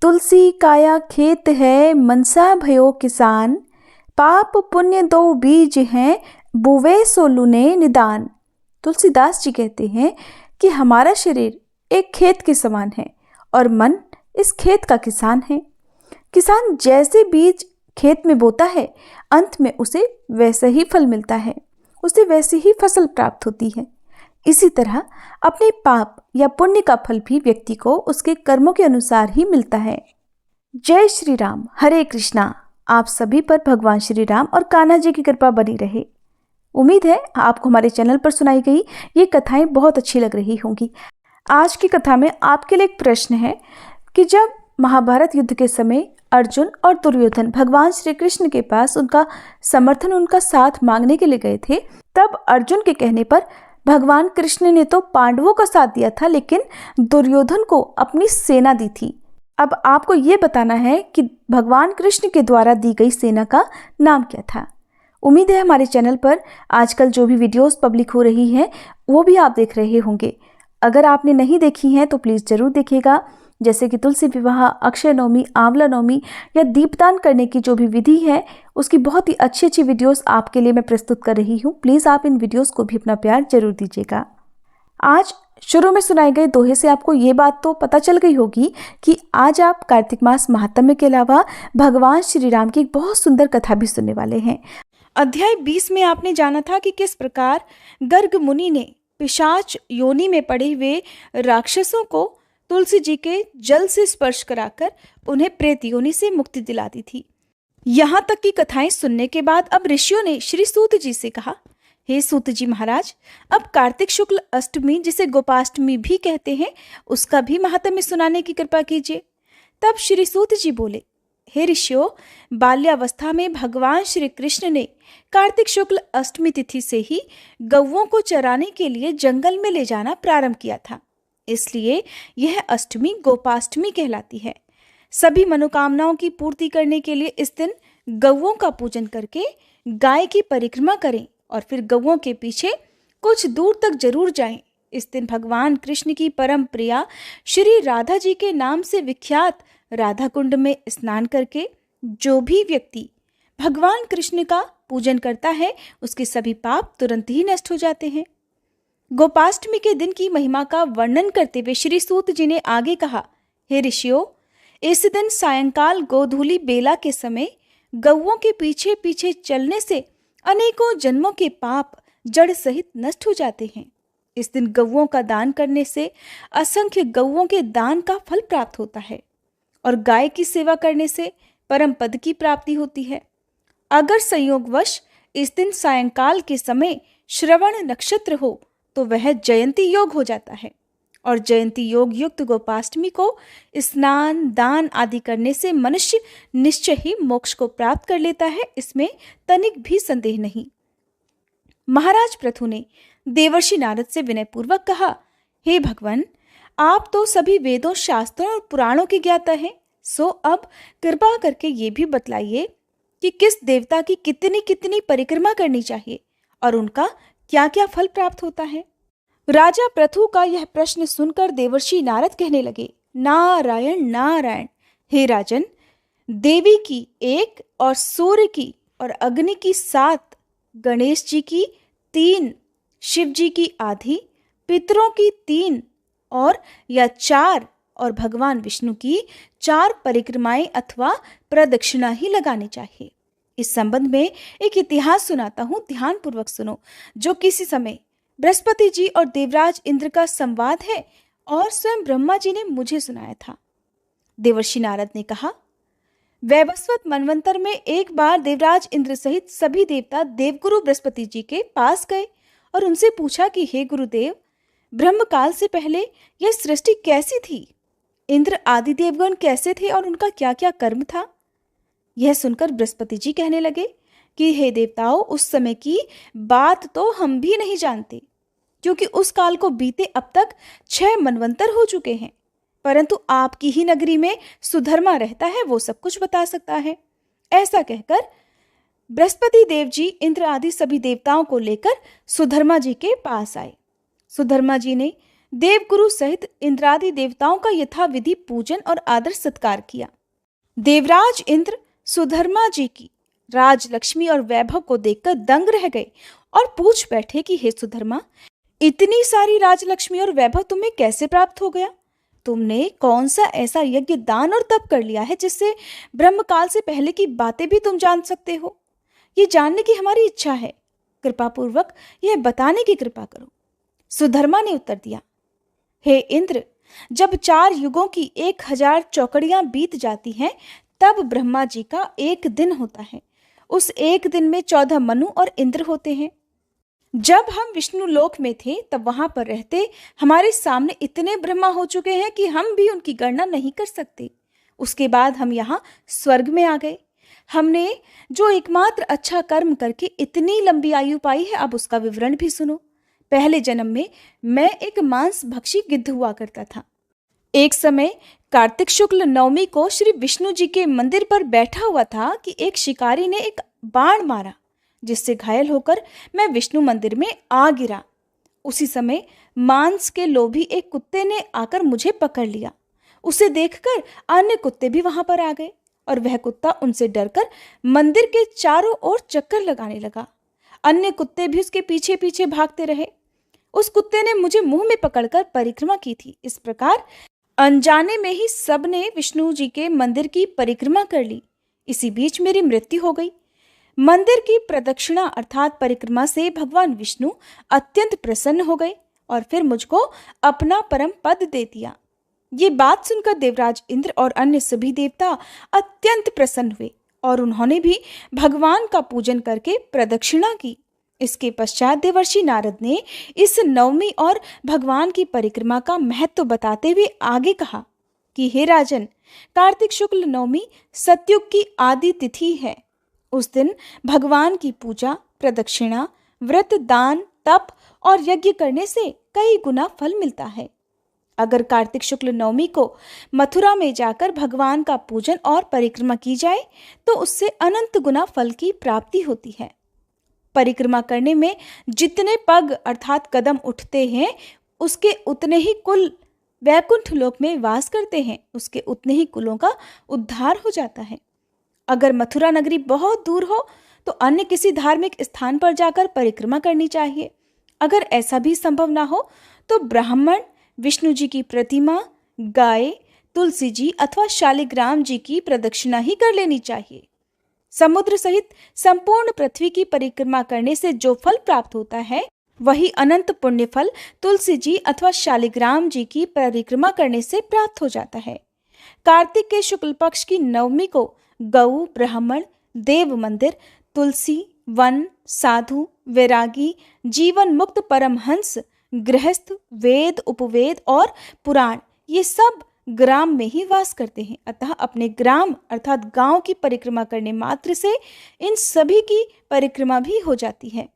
तुलसी काया खेत है मनसा भयो किसान, पाप पुण्य दो बीज हैं बुवे सोलुने निदान। तुलसीदास जी कहते हैं कि हमारा शरीर एक खेत के समान है और मन इस खेत का किसान है। किसान जैसे बीज खेत में बोता है, अंत में उसे वैसा ही फल मिलता है, उसे वैसी ही फसल प्राप्त होती है। इसी तरह अपने पाप या पुण्य का फल भी व्यक्ति को उसके कर्मों के अनुसार ही मिलता है। जय श्री राम, हरे कृष्णा। आप सभी पर भगवान श्री राम और कान्हा जी की कृपा बनी रहे। उम्मीद है आपको हमारे चैनल पर सुनाई गई ये कथाएं बहुत अच्छी लग रही होंगी। आज की कथा में आपके लिए एक प्रश्न है कि जब महाभारत युद्ध के समय अर्जुन और दुर्योधन भगवान श्री कृष्ण के पास उनका समर्थन, उनका साथ मांगने के लिए गए थे, तब अर्जुन के कहने पर भगवान कृष्ण ने तो पांडवों का साथ दिया था, लेकिन दुर्योधन को अपनी सेना दी थी। अब आपको ये बताना है कि भगवान कृष्ण के द्वारा दी गई सेना का नाम क्या था। उम्मीद है हमारे चैनल पर आजकल जो भी वीडियोस पब्लिक हो रही हैं वो भी आप देख रहे होंगे। अगर आपने नहीं देखी हैं तो प्लीज़ ज़रूर देखिएगा। जैसे कि तुलसी विवाह, अक्षय नवमी, आंवला नवमी या दीपदान करने की जो भी विधि है, उसकी बहुत ही अच्छी अच्छी वीडियोस आपके लिए मैं प्रस्तुत कर रही हूँ। प्लीज़ आप इन वीडियोस को भी अपना प्यार जरूर दीजिएगा। आज शुरू में सुनाए गए दोहे से आपको ये बात तो पता चल गई होगी कि आज आप कार्तिक मास महात्म्य के अलावा भगवान श्री राम की एक बहुत सुंदर कथा भी सुनने वाले हैं। अध्याय 20 में आपने जाना था कि किस प्रकार गर्ग मुनि ने पिशाच योनि में पड़े हुए राक्षसों को तुलसी जी के जल से स्पर्श कराकर उन्हें प्रेत योनि से मुक्ति दिला दी थी। यहाँ तक की कथाएं सुनने के बाद अब ऋषियों ने श्री सूत जी से कहा, हे सूत जी महाराज, अब कार्तिक शुक्ल अष्टमी, जिसे गोपाष्टमी भी कहते हैं, उसका भी महात्म्य सुनाने की कृपा कीजिए। तब श्री सूत जी बोले, हे ऋषियों, बाल्यावस्था में भगवान श्री कृष्ण ने कार्तिक शुक्ल अष्टमी तिथि से ही गौओं को चराने के लिए जंगल में ले जाना प्रारंभ किया था, इसलिए यह अष्टमी गोपाष्टमी कहलाती है। सभी मनोकामनाओं की पूर्ति करने के लिए इस दिन गौओं का पूजन करके गाय की परिक्रमा करें और फिर गौओं के पीछे कुछ दूर तक जरूर जाएं। इस दिन भगवान कृष्ण की परम प्रिया श्री राधा जी के नाम से विख्यात राधा कुंड में स्नान करके जो भी व्यक्ति भगवान कृष्ण का पूजन करता है, उसके सभी पाप तुरंत ही नष्ट हो जाते हैं। गोपाष्टमी के दिन की महिमा का वर्णन करते हुए श्री सूत जी ने आगे कहा, हे ऋषियों, इस दिन सायंकाल गोधूली बेला के समय गौओं के पीछे पीछे चलने से अनेकों जन्मों के पाप जड़ सहित नष्ट हो जाते हैं। इस दिन गौओं का दान करने से असंख्य गौओं के दान का फल प्राप्त होता है और गाय की सेवा करने से परम पद की प्राप्ति होती है। अगर संयोगवश इस दिन सायंकाल के समय श्रवण नक्षत्र हो तो वह जयंती योग हो जाता है और जयंती योग युक्त गोपाष्टमी को स्नान दान आदि करने से मनुष्य निश्चय ही मोक्ष को प्राप्त कर लेता है, इसमें तनिक भी संदेह नहीं। महाराज पृथु ने देवर्षि नारद से विनयपूर्वक कहा, हे भगवान, आप तो सभी वेदों, शास्त्रों और पुराणों के ज्ञाता हैं, सो अब कृपा करके ये भी बतलाइए कि किस देवता की कितनी कितनी परिक्रमा करनी चाहिए और उनका क्या क्या फल प्राप्त होता है। राजा पृथु का यह प्रश्न सुनकर देवर्षि नारद कहने लगे, नारायण नारायण। हे राजन, देवी की 1 और सूर्य की और अग्नि की 7, गणेश जी की 3, शिव जी की आधी, पितरों की 3 और या 4 और भगवान विष्णु की 4 परिक्रमाएं अथवा प्रदक्षिणा ही लगानी चाहिए। इस संबंध में एक इतिहास सुनाता हूं, ध्यान पूर्वक सुनो, जो किसी समय बृहस्पति जी और देवराज इंद्र का संवाद है और स्वयं ब्रह्मा जी ने मुझे सुनाया था। देवर्षि नारद ने कहा, वैवस्वत मनवंतर में एक बार देवराज इंद्र सहित सभी देवता देवगुरु बृहस्पति जी के पास गए और उनसे पूछा कि हे गुरुदेव, ब्रह्म काल से पहले यह सृष्टि कैसी थी? इंद्र आदि देवगण कैसे थे और उनका क्या क्या कर्म था? यह सुनकर बृहस्पति जी कहने लगे कि हे देवताओं, उस समय की बात तो हम भी नहीं जानते, क्योंकि उस काल को बीते अब तक 6 मनवंतर हो चुके हैं, परंतु आपकी ही नगरी में सुधर्मा रहता है, वो सब कुछ बता सकता है। ऐसा कहकर बृहस्पति देव जी इंद्र आदि सभी देवताओं को लेकर सुधर्मा जी के पास आए। सुधर्मा जी ने देवगुरु सहित इंद्रादि देवताओं का यथाविधि पूजन और आदर सत्कार किया। देवराज इंद्र सुधर्मा जी की राजलक्ष्मी और वैभव को देखकर दंग रह गए और पूछ बैठे कि हे सुधर्मा, इतनी सारी राजलक्ष्मी और वैभव तुम्हें कैसे प्राप्त हो गया? तुमने कौन सा ऐसा यज्ञ, दान और तप कर लिया है जिससे ब्रह्मकाल से पहले की बातें भी तुम जान सकते हो? ये जानने की हमारी इच्छा है, कृपा पूर्वक यह बताने की कृपा करो। सुधर्मा ने उत्तर दिया, हे इंद्र, जब 4 युगों की 1000 चौकड़ियां बीत जाती हैं तब ब्रह्मा जी का एक दिन होता है। उस एक दिन में 14 मनु और इंद्र होते हैं। जब हम विष्णु लोक में थे तब वहां पर रहते हमारे सामने इतने ब्रह्मा हो चुके हैं कि हम भी उनकी गणना नहीं कर सकते। उसके बाद हम यहाँ स्वर्ग में आ गए। हमने जो एकमात्र अच्छा कर्म करके इतनी लंबी आयु पाई है, अब उसका विवरण भी सुनो। पहले जन्म में मैं एक मांस भक्षी गिद्ध हुआ करता था। एक समय कार्तिक शुक्ल नवमी को श्री विष्णु जी के मंदिर पर बैठा हुआ था कि एक शिकारी ने एक बाण मारा, जिससे घायल होकर मैं विष्णु मंदिर में आ गिरा। उसी समय मांस के लोभी एक कुत्ते ने आकर मुझे पकड़ लिया। उसे देखकर अन्य कुत्ते भी वहां पर आ गए और वह कुत्ता उनसे डरकर मंदिर के चारों ओर चक्कर लगाने लगा। अन्य कुत्ते भी उसके पीछे पीछे भागते रहे। उस कुत्ते ने मुझे मुंह में पकड़कर परिक्रमा की थी। इस प्रकार अनजाने में ही सबने विष्णु जी के मंदिर की परिक्रमा कर ली। इसी बीच मेरी मृत्यु हो गई। मंदिर की प्रदक्षिणा अर्थात परिक्रमा से भगवान विष्णु अत्यंत प्रसन्न हो गए और फिर मुझको अपना परम पद दे दिया। ये बात सुनकर देवराज इंद्र और अन्य सभी देवता अत्यंत प्रसन्न हुए और उन्होंने भी भगवान का पूजन करके प्रदक्षिणा की। इसके पश्चात देवर्षि नारद ने इस नवमी और भगवान की परिक्रमा का महत्व बताते हुए आगे कहा कि हे राजन, कार्तिक शुक्ल नवमी सतयुग की आदि तिथि है। उस दिन भगवान की पूजा, प्रदक्षिणा, व्रत, दान, तप और यज्ञ करने से कई गुना फल मिलता है। अगर कार्तिक शुक्ल नवमी को मथुरा में जाकर भगवान का पूजन और परिक्रमा की जाए तो उससे अनंत गुना फल की प्राप्ति होती है। परिक्रमा करने में जितने पग अर्थात कदम उठते हैं, उसके उतने ही कुल वैकुंठ लोक में वास करते हैं, उसके उतने ही कुलों का उद्धार हो जाता है। अगर मथुरा नगरी बहुत दूर हो तो अन्य किसी धार्मिक स्थान पर जाकर परिक्रमा करनी चाहिए। अगर ऐसा भी संभव ना हो तो ब्राह्मण, विष्णु जी की प्रतिमा, गाय, तुलसी जी अथवा शालिग्राम जी की प्रदक्षिणा ही कर लेनी चाहिए। समुद्र सहित संपूर्ण पृथ्वी की परिक्रमा करने से जो फल प्राप्त होता है, वही अनंत पुण्य फल तुलसी जी अथवा शालिग्राम जी की परिक्रमा करने से प्राप्त हो जाता है। कार्तिक के शुक्ल पक्ष की नवमी को गऊ, ब्राह्मण, देव मंदिर, तुलसी, वन, साधु, वैरागी, जीवन मुक्त परमहंस, गृहस्थ, वेद, उपवेद और पुराण, ये सब ग्राम में ही वास करते हैं। अतः अपने ग्राम अर्थात गांव की परिक्रमा करने मात्र से इन सभी की परिक्रमा भी हो जाती है।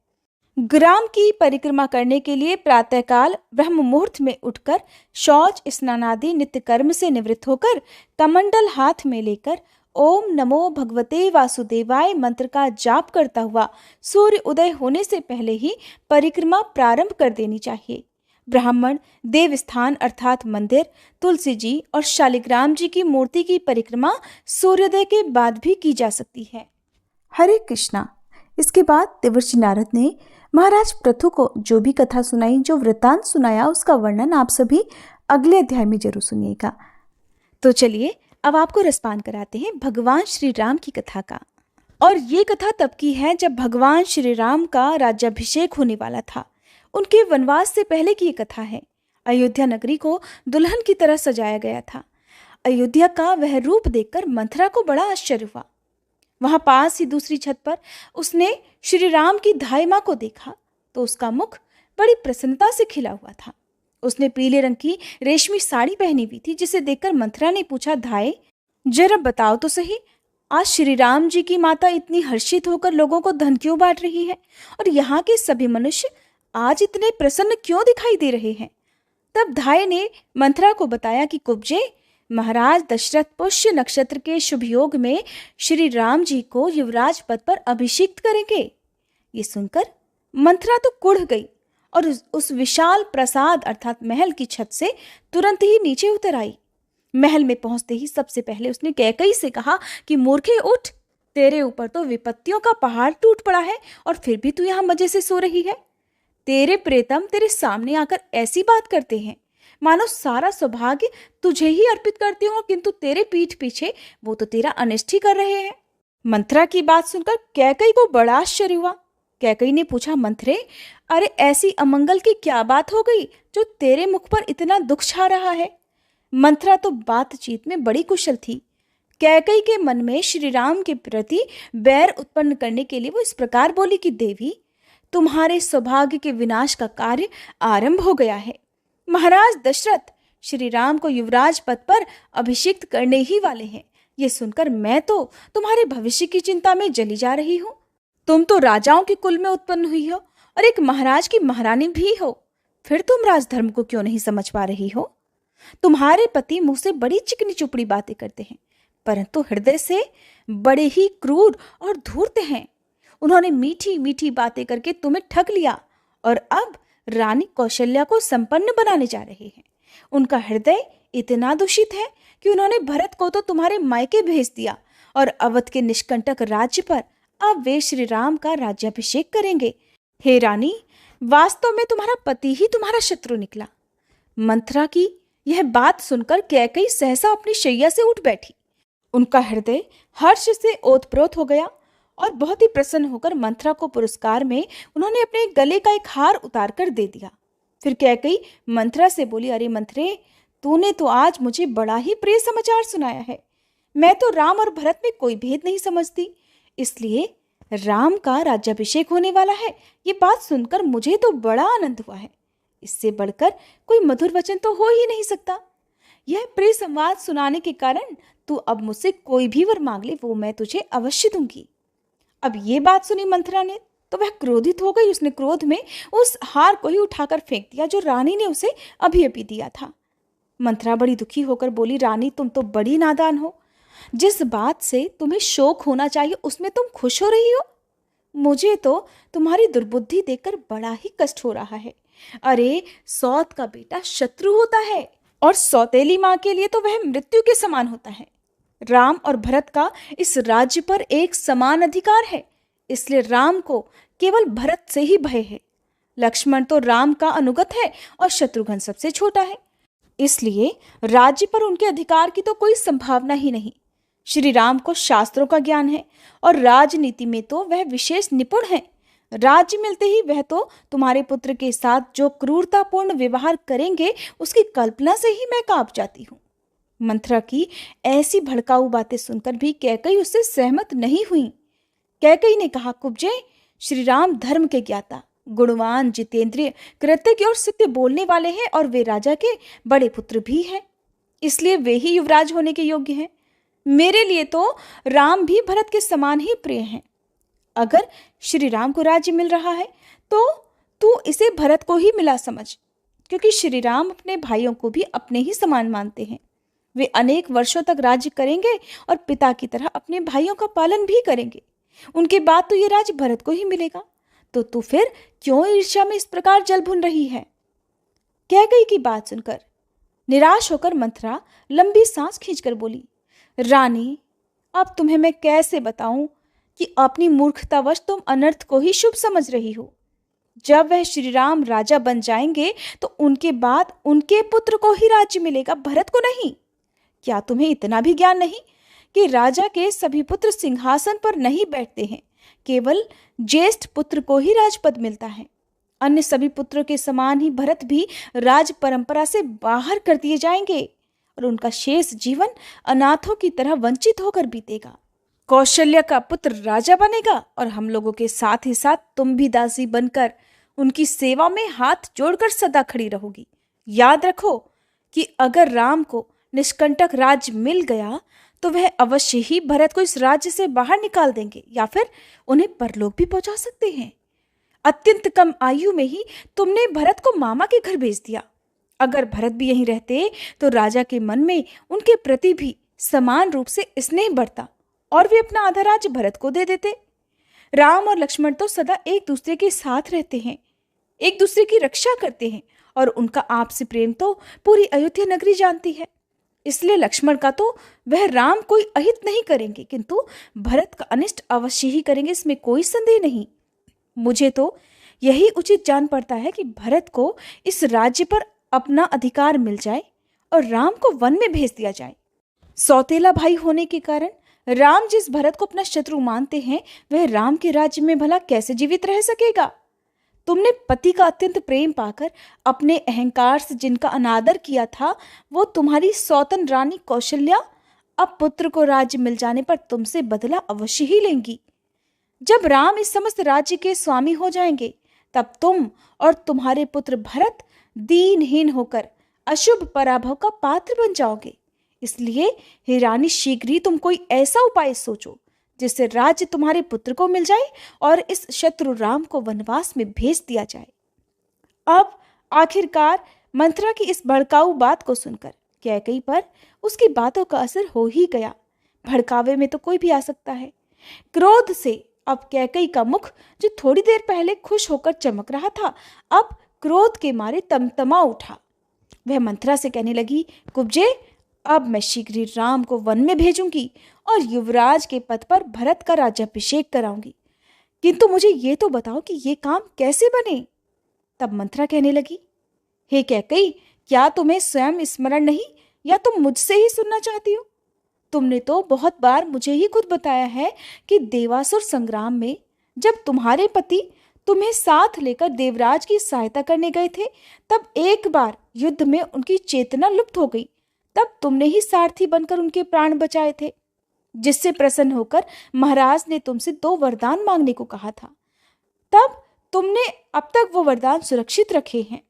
ग्राम की परिक्रमा करने के लिए प्रातःकाल ब्रह्म मुहूर्त में उठकर शौच, स्नान आदि नित्य कर्म से निवृत्त होकर कमंडल हाथ में लेकर ओम नमो भगवते वासुदेवाय मंत्र का जाप करता हुआ सूर्य उदय होने से पहले ही परिक्रमा प्रारंभ कर देनी चाहिए। ब्राह्मण, देवस्थान अर्थात मंदिर, तुलसी जी और शालिग्राम जी की मूर्ति की परिक्रमा सूर्योदय के बाद भी की जा सकती है। हरे कृष्णा। इसके बाद देवर्षि नारद ने महाराज पृथु को जो भी कथा सुनाई, जो वृत्तांत सुनाया, उसका वर्णन आप सभी अगले अध्याय में जरूर सुनिएगा। तो चलिए अब आपको रसपान कराते हैं भगवान श्री राम की कथा का। और ये कथा तब की है जब भगवान श्री राम का राज्याभिषेक होने वाला था। उनके वनवास से पहले की ये कथा है। अयोध्या नगरी को दुल्हन की तरह सजाया गया था। अयोध्या का वह रूप देखकर मंथरा को बड़ा आश्चर्य हुआ। वहां पास ही दूसरी छत पर उसने श्री राम की धाई मां को देखा तो उसका मुख बड़ी प्रसन्नता से खिला हुआ था। उसने पीले रंग की रेशमी साड़ी पहनी हुई थी, जिसे देखकर मंथरा ने पूछा, धाई, जरा बताओ तो सही, आज श्री राम जी की माता इतनी हर्षित होकर लोगों को धन क्यों बांट रही है और यहाँ के सभी मनुष्य आज इतने प्रसन्न क्यों दिखाई दे रहे हैं? तब धाई ने मंथरा को बताया कि कुब्जे, महाराज दशरथ पुष्य नक्षत्र के शुभ योग में श्री राम जी को युवराज पद पर अभिषिक्त करेंगे। ये सुनकर मंथरा तो कुढ़ गई और उस विशाल प्रासाद अर्थात महल की छत से तुरंत ही नीचे उतर आई। महल में पहुंचते ही सबसे पहले उसने कैकई से कहा कि मूर्खे उठ, तेरे ऊपर तो विपत्तियों का पहाड़ टूट पड़ा है और फिर भी तू यहाँ मजे से सो रही है। तेरे प्रेतम तेरे सामने आकर ऐसी बात करते हैं मानो सारा सौभाग्य तुझे ही अर्पित करते हो, किंतु तेरे पीठ पीछे वो तो तेरा अनिष्ट ही कर रहे हैं। मंथरा की बात सुनकर कैकई को बड़ा आश्चर्य हुआ। कैकई ने पूछा, मंथरे, अरे ऐसी अमंगल की क्या बात हो गई जो तेरे मुख पर इतना दुख छा रहा है? मंथरा तो बातचीत में बड़ी कुशल थी। कैकई के मन में श्री राम के प्रति बैर उत्पन्न करने के लिए वो इस प्रकार बोली कि देवी, तुम्हारे सौभाग्य के विनाश का कार्य आरंभ हो गया है। महाराज दशरथ श्री राम को युवराज पद पर अभिषिक्त करने ही वाले हैं। ये सुनकर मैं तो तुम्हारे भविष्य की चिंता में जली जा रही हूँ। तुम तो राजाओं के कुल में उत्पन्न हुई हो और एक महाराज की महारानी भी हो, फिर तुम राजधर्म को क्यों नहीं समझ पा रही हो? तुम्हारे पति मुंह से बड़ी चिकनी चुपड़ी बातें करते हैं, परंतु हृदय से बड़े ही क्रूर और धूर्त हैं। उन्होंने मीठी मीठी बातें करके तुम्हें ठग लिया और अब रानी कौशल्या को संपन्न बनाने जा रहे हैं। उनका हृदय इतना दूषित है कि उन्होंने भरत को तो तुम्हारे मायके भेज दिया और अवध के निष्कंटक राज्य पर अब वे श्री राम का राज्याभिषेक करेंगे। हे रानी, वास्तव में तुम्हारा पति ही तुम्हारा शत्रु निकला। मंथरा की यह बात सुनकर कैकई सहसा अपनी शैया से उठ बैठी। उनका हृदय हर्ष से ओतप्रोत हो गया और बहुत ही प्रसन्न होकर मंथरा को पुरस्कार में उन्होंने अपने गले का एक हार उतार कर दे दिया। फिर कैकई मंथरा से बोली, अरे मंथरे, तूने तो आज मुझे बड़ा ही प्रिय समाचार सुनाया है। मैं तो राम और भरत में कोई भेद नहीं समझती, इसलिए राम का राज्याभिषेक होने वाला है, ये बात सुनकर मुझे तो बड़ा आनंद हुआ है। इससे बढ़कर कोई मधुर वचन तो हो ही नहीं सकता। यह प्रिय संवाद सुनाने के कारण तू अब मुझसे कोई भी वर मांग ले, वो मैं तुझे अवश्य दूंगी। अब ये बात सुनी मंथरा ने तो वह क्रोधित हो गई। उसने क्रोध में उस हार को ही उठाकर फेंक दिया जो रानी ने उसे अभी अभी दिया था। मंथरा बड़ी दुखी होकर बोली, रानी, तुम तो बड़ी नादान हो। जिस बात से तुम्हें शोक होना चाहिए उसमें तुम खुश हो रही हो। मुझे तो तुम्हारी दुर्बुद्धि देखकर बड़ा ही कष्ट हो रहा है। अरे, सौत का बेटा शत्रु होता है और सौतेली माँ के लिए तो वह मृत्यु के समान होता है। राम और भरत का इस राज्य पर एक समान अधिकार है, इसलिए राम को केवल भरत से ही भय है। लक्ष्मण तो राम का अनुगत है और शत्रुघ्न सबसे छोटा है, इसलिए राज्य पर उनके अधिकार की तो कोई संभावना ही नहीं। श्री राम को शास्त्रों का ज्ञान है और राजनीति में तो वह विशेष निपुण है। राज्य मिलते ही वह तो तुम्हारे पुत्र के साथ जो क्रूरतापूर्ण व्यवहार करेंगे उसकी कल्पना से ही मैं कांप जाती हूँ। मंथरा की ऐसी भड़काऊ बातें सुनकर भी कैकई उससे सहमत नहीं हुई। कैकई ने कहा, कुब्जय, श्री राम धर्म के ज्ञाता, गुणवान, जितेंद्रिय, कृतज्ञ और सत्य बोलने वाले हैं और वे राजा के बड़े पुत्र भी हैं, इसलिए वे ही युवराज होने के योग्य हैं। मेरे लिए तो राम भी भरत के समान ही प्रिय हैं। अगर श्री राम को राज्य मिल रहा है तो तू इसे भरत को ही मिला समझ, क्योंकि श्री राम अपने भाइयों को भी अपने ही समान मानते हैं। वे अनेक वर्षों तक राज्य करेंगे और पिता की तरह अपने भाइयों का पालन भी करेंगे। उनके बाद तो ये राज्य भरत को ही मिलेगा। तो तू फिर क्यों ईर्ष्या में इस प्रकार जल भुन रही है? कैकई की बात सुनकर निराश होकर मंथरा लंबी सांस खींचकर बोली, रानी, अब तुम्हें मैं कैसे बताऊं कि अपनी मूर्खतावश तुम अनर्थ को ही शुभ समझ रही हो। जब वह श्री राम राजा बन जाएंगे तो उनके बाद उनके पुत्र को ही राज्य मिलेगा, भरत को नहीं। क्या तुम्हें इतना भी ज्ञान नहीं कि राजा के सभी पुत्र सिंहासन पर नहीं बैठते हैं, केवल ज्येष्ठ पुत्र को ही राजपद मिलता है। अन्य सभी पुत्रों के समान ही भरत भी राज परंपरा से बाहर कर दिए जाएंगे और उनका शेष जीवन अनाथों की तरह वंचित होकर बीतेगा। कौशल्या का पुत्र राजा बनेगा और हम लोगों के साथ ही साथ तुम भी दासी बनकर उनकी सेवा में हाथ जोड़कर सदा खड़ी रहोगी। याद रखो कि अगर राम को निष्कंटक राज्य मिल गया तो वह अवश्य ही भरत को इस राज्य से बाहर निकाल देंगे या फिर उन्हें परलोक भी पहुंचा सकते हैं। अत्यंत कम आयु में ही तुमने भरत को मामा के घर भेज दिया। अगर भरत भी यहीं रहते तो राजा के मन में उनके प्रति भी समान रूप से स्नेह बढ़ता और वे अपना आधा राज्य भरत को दे देते। राम और लक्ष्मण तो सदा एक दूसरे के साथ रहते हैं, एक दूसरे की रक्षा करते हैं और उनका आपसी प्रेम तो पूरी अयोध्या नगरी जानती है। इसलिए लक्ष्मण का तो वह राम कोई अहित नहीं करेंगे, किंतु भरत का अनिष्ट अवश्य ही करेंगे, इसमें कोई संदेह नहीं। मुझे तो यही उचित जान पड़ता है कि भरत को इस राज्य पर अपना अधिकार मिल जाए और राम को वन में भेज दिया जाए। सौतेला भाई होने के कारण राम जिस भरत को अपना शत्रु मानते हैं, वह राम के राज्य में भला कैसे जीवित रह सकेगा? तुमने पति का अत्यंत प्रेम पाकर अपने अहंकार से जिनका अनादर किया था, वो तुम्हारी सौतन रानी कौशल्या अब पुत्र को राज्य मिल जाने पर तुमसे बदला अवश्य ही लेंगी। जब राम इस समस्त राज्य के स्वामी हो जाएंगे, तब तुम और तुम्हारे पुत्र भरत दीनहीन होकर अशुभ पराभव का पात्र बन जाओगे। इसलिए हे रानी, शीघ्र ही तुम कोई ऐसा उपाय सोचो जिससे राज्य तुम्हारे पुत्र को मिल जाए और इस शत्रु राम को वनवास में भेज दिया जाए। अब आखिरकार मंथरा की इस भड़काऊ बात को सुनकर कैकेयी पर उसकी बातों का असर हो ही गया। भड़कावे में तो कोई भी आ सकता है। क्रोध से अब कैकेयी का मुख, जो थोड़ी देर पहले खुश होकर चमक रहा था, अब क्रोध के मारे तमतमा उठा। वह मंथरा से कहने लगी, कुब्जे, अब मैं शीघ्र ही राम को वन में भेजूंगी और युवराज के पद पर भरत का राज्याभिषेक कराऊंगी, किंतु मुझे ये तो बताओ कि ये काम कैसे बने। तब मंथरा कहने लगी, हे कैकेयी, क्या तुम्हें स्वयं स्मरण नहीं, या तुम मुझसे ही सुनना चाहती हो? तुमने तो बहुत बार मुझे ही खुद बताया है कि देवासुर संग्राम में जब तुम्हारे पति तुम्हें साथ लेकर देवराज की सहायता करने गए थे, तब एक बार युद्ध में उनकी चेतना लुप्त हो गई। तब तुमने ही सारथी बनकर उनके प्राण बचाए थे, जिससे प्रसन्न होकर महाराज ने तुमसे 2 वरदान मांगने को कहा था। तब तुमने अब तक वो वरदान सुरक्षित रखे हैं।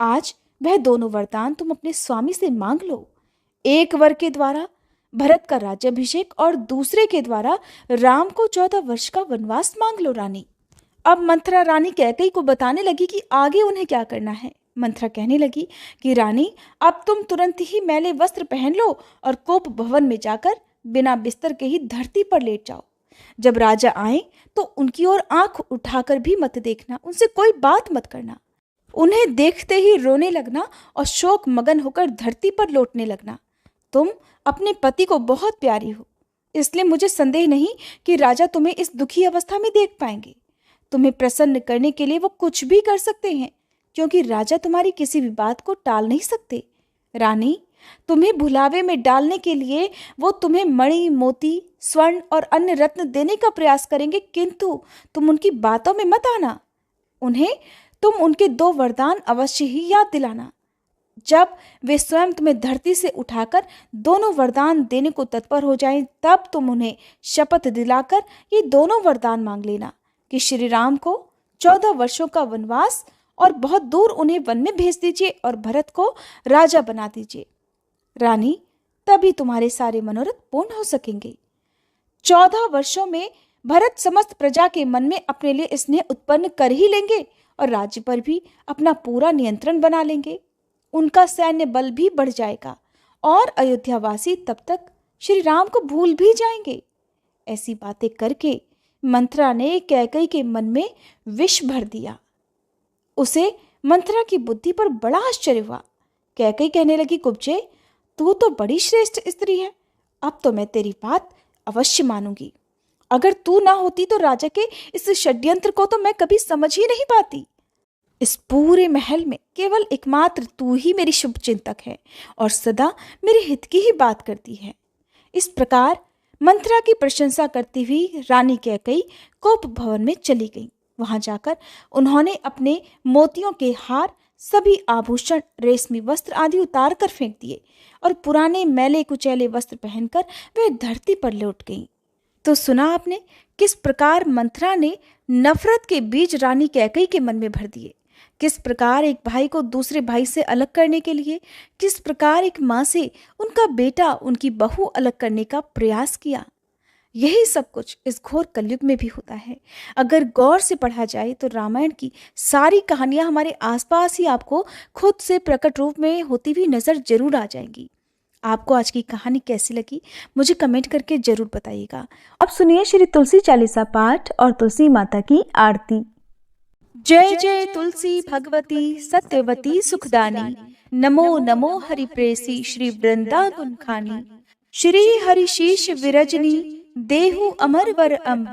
आज वह दोनों वरदान तुम अपने स्वामी से मांग लो। एक वर के द्वारा भरत का राज्याभिषेक और दूसरे के द्वारा राम को 14 वर्ष का वनवास मांग लो रानी। अब मंथरा रानी कैकेयी को बताने लगी कि आगे उन्हें क्या करना है। मंथरा कहने लगी कि रानी, अब तुम तुरंत ही मैले वस्त्र पहन लो और कोप भवन में जाकर बिना बिस्तर के ही धरती पर लेट जाओ। जब राजा आए तो उनकी ओर आंख उठाकर भी मत देखना, उनसे कोई बात मत करना। उन्हें देखते ही रोने लगना और शोक मगन होकर धरती पर लौटने लगना। तुम अपने पति को बहुत प्यारी हो, इसलिए मुझे संदेह नहीं कि राजा तुम्हें इस दुखी अवस्था में देख पाएंगे। तुम्हें प्रसन्न करने के लिए वो कुछ भी कर सकते हैं, क्योंकि राजा तुम्हारी किसी भी बात को टाल नहीं सकते। रानी, तुम्हें भुलावे में डालने के लिए वो तुम्हें मणि, मोती, स्वर्ण और अन्य रत्न देने का प्रयास करेंगे, किंतु तुम उनकी बातों में मत आना। उन्हें तुम उनके 2 वरदान अवश्य ही याद दिलाना। जब वे स्वयं तुम्हें धरती से उठाकर दोनों वरदान देने को तत्पर हो जाएं, तब तुम उन्हें शपथ दिलाकर ये दोनों वरदान मांग लेना कि श्री राम को 14 वर्षों का वनवास और बहुत दूर उन्हें वन में भेज दीजिए और भरत को राजा बना दीजिए। रानी, तभी तुम्हारे सारे मनोरथ पूर्ण हो सकेंगे। 14 वर्षों में भरत समस्त प्रजा के मन में अपने लिए स्नेह उत्पन्न कर ही लेंगे और राज्य पर भी अपना पूरा नियंत्रण बना लेंगे। उनका सैन्य बल भी बढ़ जाएगा और अयोध्यावासी तब तक श्री राम को भूल भी जाएंगे। ऐसी बातें करके मंथरा ने कैकेयी के मन में विष भर दिया। उसे मंथरा की बुद्धि पर बड़ा आश्चर्य हुआ। कैकेयी कहने लगी, कुब्जे, तू तो बड़ी श्रेष्ठ स्त्री है, अब तो मैं तेरी बात अवश्य मानूंगी। अगर तू ना होती तो राजा के इस षड्यंत्र को तो मैं कभी समझ ही नहीं पाती। इस पूरे महल में केवल एकमात्र तू ही मेरी शुभ चिंतक है और सदा मेरे हित की ही बात करती है। इस प्रकार मंथरा की प्रशंसा करती हुई रानी कैकेयी कोप भवन में चली गई। वहां जाकर उन्होंने अपने मोतियों के हार, सभी आभूषण, रेशमी वस्त्र आदि उतार कर फेंक दिए और पुराने मैले कुचैले वस्त्र पहनकर वे धरती पर लौट गईं। तो सुना आपने किस प्रकार मंथरा ने नफरत के बीज रानी कैकेयी के मन में भर दिए। किस प्रकार एक भाई को दूसरे भाई से अलग करने के लिए, किस प्रकार एक माँ से उनका बेटा, उनकी बहू अलग करने का प्रयास किया। यही सब कुछ इस घोर कलयुग में भी होता है। अगर गौर से पढ़ा जाए तो रामायण की सारी कहानियां हमारे आसपास ही आपको खुद से प्रकट रूप में होती हुई नजर जरूर आ जाएंगी। आपको आज की कहानी कैसी लगी मुझे कमेंट करके जरूर बताइएगा। अब सुनिए श्री तुलसी चालीसा पाठ और तुलसी माता की आरती। जय जय तुलसी भगवती सत्यवती सुखदानी। नमो नमो हरि प्रेसी श्री वृंदावन खानी। श्री हरिशीष विरजनी देहु अमर वर अम्ब।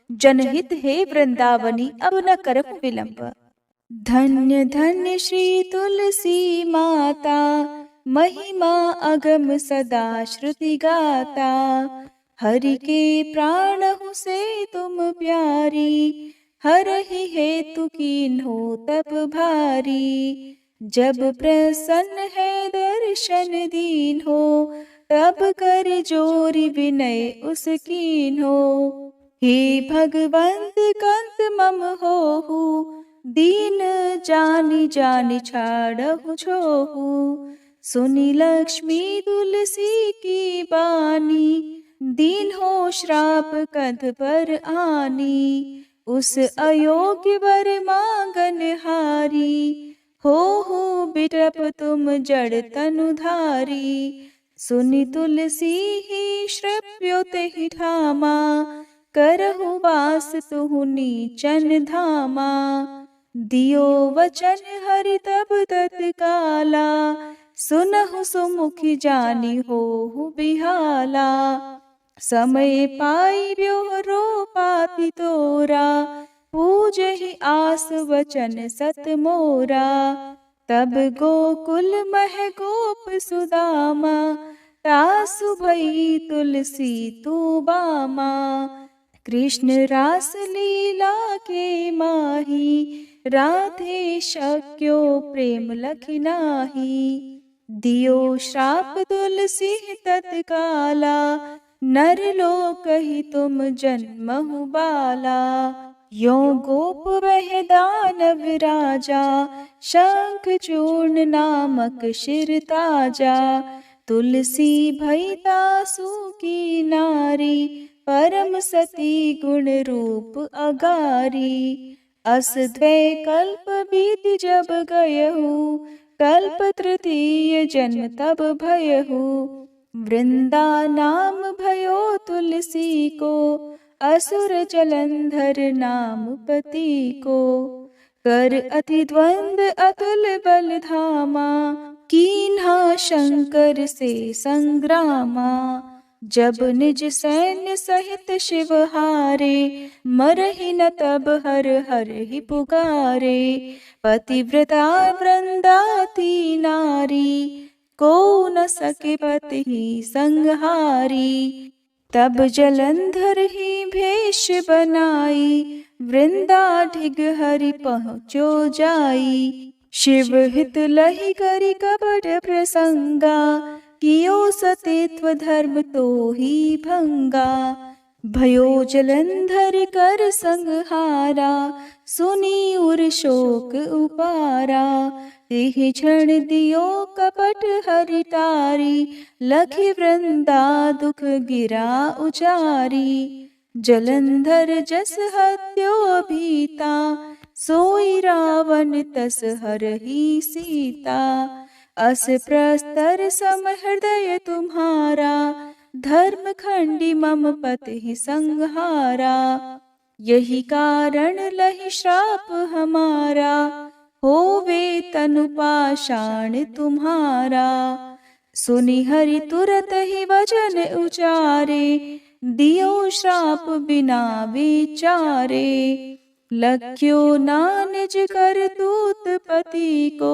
जनहित हे वृंदावनी अब न करहु विलंब। धन्य धन्य श्री तुलसी माता महिमा अगम सदा श्रुति गाता। हरि के प्राणहु से तुम प्यारी हरहि हेतु कीन्हो तप भारी। जब प्रसन्न है दर्शन दीन्हो तब कर जोरी विनय उस कीन्हो। हे भगवंत कंत मम होहु दीन जानि जानि छाड़हु छोहु। सुनी लक्ष्मी तुलसी की बानी दीन हो श्राप कद पर आनी। उस अयोग्य वर मांगन हारी हो बिटप तुम जड़ तनुधारी। सुनि तुलसी ही श्रव्योत ही ठामा करहु वास तुहु नीचन धामा। दियो वचन हरि तब तत्काला सुनहु सुमुखी जानी होहु बिहाला। समय पाई ब्योहरो पाति तोरा पूज ही आस वचन सत मोरा। तब गोकुल मह गोप सुदामा तासु भई तुलसी तू बामा। कृष्ण रास लीला के माही राधे शक्यो प्रेम लखि नाही। दियो श्राप तुलसी तत्काला नर लोक ही तुम जन्महु बाला। यो गोप वह दानव राजा शंख चूर्ण नामक शिर ताजा। तुलसी भई तासु की नारी परम सती गुण रूप अगारी। अस द्वै कल्प बीत जब गयहु कल्प तृतीय जन्म तब भयहु। वृंदा नाम भयो तुलसी को असुर जलंधर नाम पति को। कर अति द्वंद अतुल बल धामा कीन्हा शंकर से संग्रामा। जब निज सैन्य सहित शिव हारे मरहि न तब हर हर ही पुकारे। पतिव्रता वृंदाती नारी को न सके पति ही संहारी। तब जलंधर ही भेष बनाई वृंदा ढिग हरि पहुँचो जाई। शिव हित लहि करि कपट प्रसंगा कियो सतीत्व धर्म तो ही भंगा। भयो जलंधर कर संहारा सुनी उर शोक उपारा। तेहि क्षण दियो कपट हरि टारी लखि वृंदा दुख गिरा उचारी। जलंधर जस हत्यो भीता सोई रावण तस हरहि सीता। अस प्रस्तर सम हृदय तुम्हारा धर्म खंडी मम पति संहारा। यही कारण लहि श्राप हमारा होवे तनु पाषाण तुम्हारा। सुनि हरि तुरत ही वचन उचारे दियो श्राप बिना विचारे। लख्यो ना निज कर दूत पति को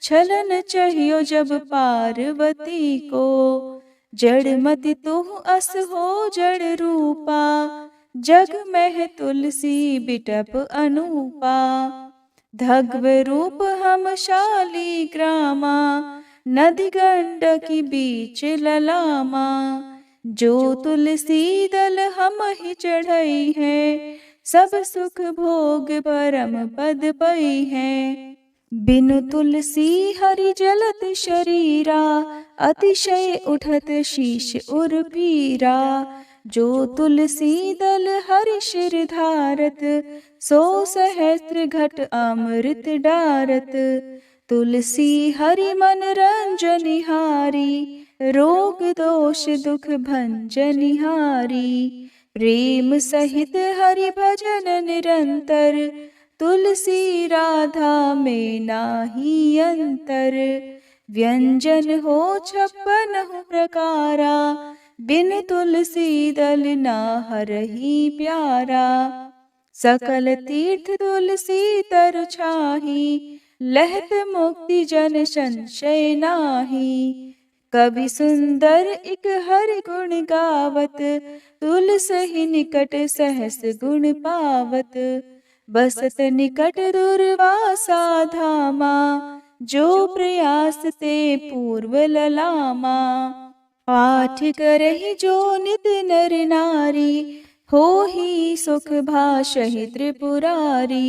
छलन चाहियो जब पार्वती को। जड़ मति तुह अस हो जड़ रूपा जग में तुलसी बिटप अनूपा। धग्व रूप हम शाली ग्रामा नदी गंडकी बीच ललामा। जो तुलसी दल हम ही चढ़ई है सब सुख भोग परम पद पई है। बिनु तुलसी हरि जलत शरीरा अतिशय उठत शीश उर पीरा। जो तुलसी दल हरि शिर धारत सो सहस्त्र घट अमृत डारत। तुलसी हरि मन रंजनिहारी रोग दोष दुख भंजनिहारी। प्रेम सहित हरि भजन निरंतर तुलसी राधा में नाही अंतर, व्यंजन हो 56 प्रकारा, बिन तुलसी दल ना हरहि प्यारा। सकल तीर्थ तुलसी तरु छाही, लहत मुक्ति जन संशय नाही। कवि सुंदर इक हरि गुण गावत, तुलसी निकट सहस गुण पावत। बसत निकट दुर्वासा धामा, जो प्रयास ते पूर्व ललामा। पाठ करहि जो नित नर नारी, होहि सुख भाषहि त्रिपुरारी।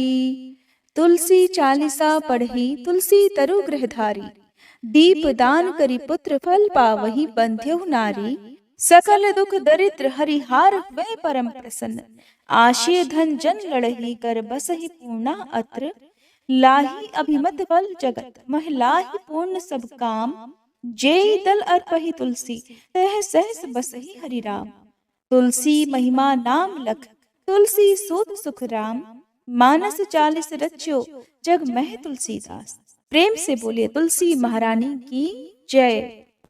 तुलसी चालीसा पढ़ी तुलसी तरु गृहधारी, दीप दान करी पुत्र फल पावहि बंध्यहु नारी। सकल दुख दरिद्र हरिहार हुए परम प्रसन्न, आशय धन जन लड़ही कर बसहि पूर्णा अत्र। लाही अभिमत फल जगत महिलाहि पूर्ण सब काम, जेहि दल अर्पहि तुलसी तह सहस बसहि हरि राम। तुलसी महिमा नाम लख, तुलसी सूत सुख राम, मानस 40 रच्यो जग मह तुलसीदास। प्रेम से बोलिए तुलसी महारानी की जय।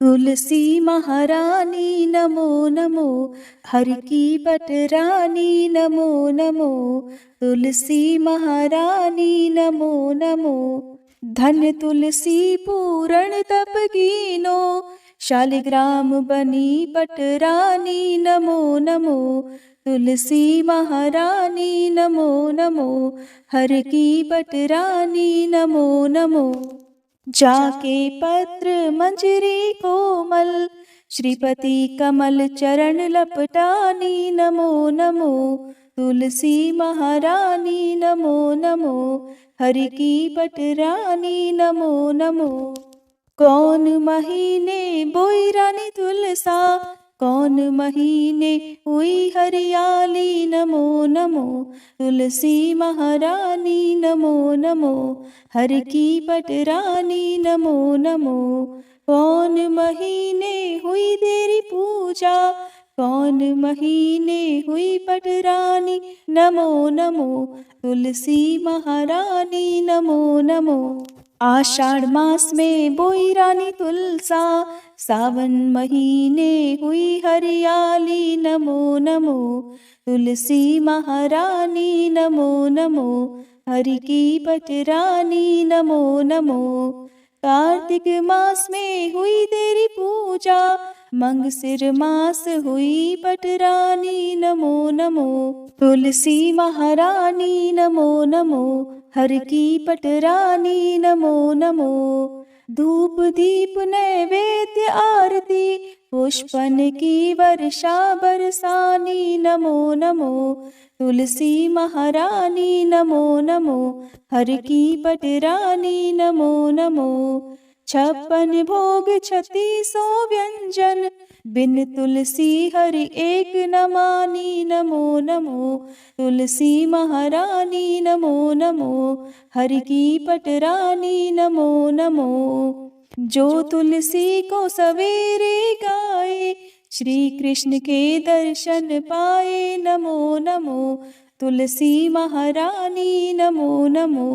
तुलसी महारानी नमो नमो, हरि की पटरानी नमो नमो। तुलसी महारानी नमो नमो, धन तुलसी पूरण तप कीनो, शालिग्राम बनी पटरानी नमो नमो। तुलसी महारानी नमो नमो, हर की पटरानी नमो नमो। जाके पत्र मंजरी कोमल, श्रीपति कमल चरण लपटानी नमो नमो। तुलसी महारानी नमो नमो, हरि की पटरानी नमो नमो। कौन महीने बोई रानी तुलसा, कौन महीने हुई हरियाली नमो नमो। तुलसी महारानी नमो नमो, हर की पटरानी नमो नमो। कौन महीने हुई तेरी पूजा, कौन महीने हुई पटरानी नमो नमो। तुलसी महारानी नमो नमो। आषाढ़ मास में बोई रानी तुलसा, सावन महीने हुई हरियाली नमो नमो। तुलसी महारानी नमो नमो, हरि की पटरानी नमो नमो। कार्तिक मास में हुई तेरी पूजा, मंगसिर मास हुई पटरानी नमो नमो। तुलसी महारानी नमो नमो, हर की पटरानी नमो नमो। धूप दीप नैवेद्य आरती, पुष्पन की वर्षा बरसानी नमो नमो। तुलसी महारानी नमो नमो, हर की पटरानी नमो नमो। 56 भोग 3600 व्यंजन, बिन तुलसी हरि एक न मानी नमो नमो। तुलसी महारानी नमो नमो, हरि की पटरानी नमो नमो। जो तुलसी को सवेरे गाए, श्री कृष्ण के दर्शन पाए नमो नमो। तुलसी महारानी नमो नमो,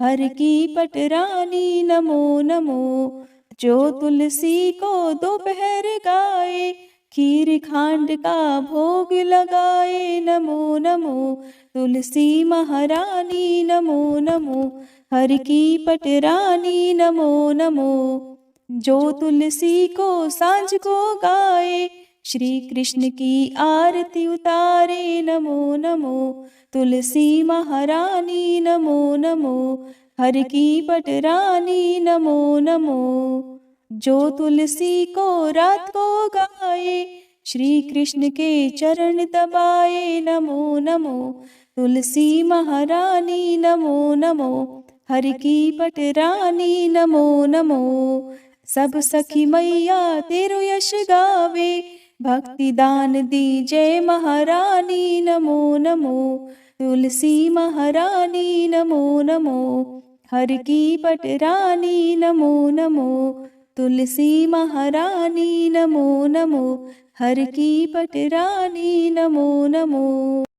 हर की पटरानी नमो नमो। जो तुलसी को दोपहर गाए, खीर खांड का भोग लगाए नमो नमो। तुलसी महारानी नमो नमो, हर की पटरानी नमो नमो। जो तुलसी को सांझ को गाए, श्री कृष्ण की आरती उतारे नमो नमो। तुलसी महारानी नमो नमो, हर की पटरानी नमो नमो। जो तुलसी को रात को गाए, श्री कृष्ण के चरण दबाए नमो नमो। तुलसी महारानी नमो नमो, हर की पटरानी नमो नमो। सब सखी मैया तेरो यश गावे, भक्ति दान दी जय महारानी नमो नमो। तुलसी महारानी नमो नमो, हर की पटरानी नमो नमो। तुलसी महारानी नमो नमो, हर की पटरानी नमो नमो।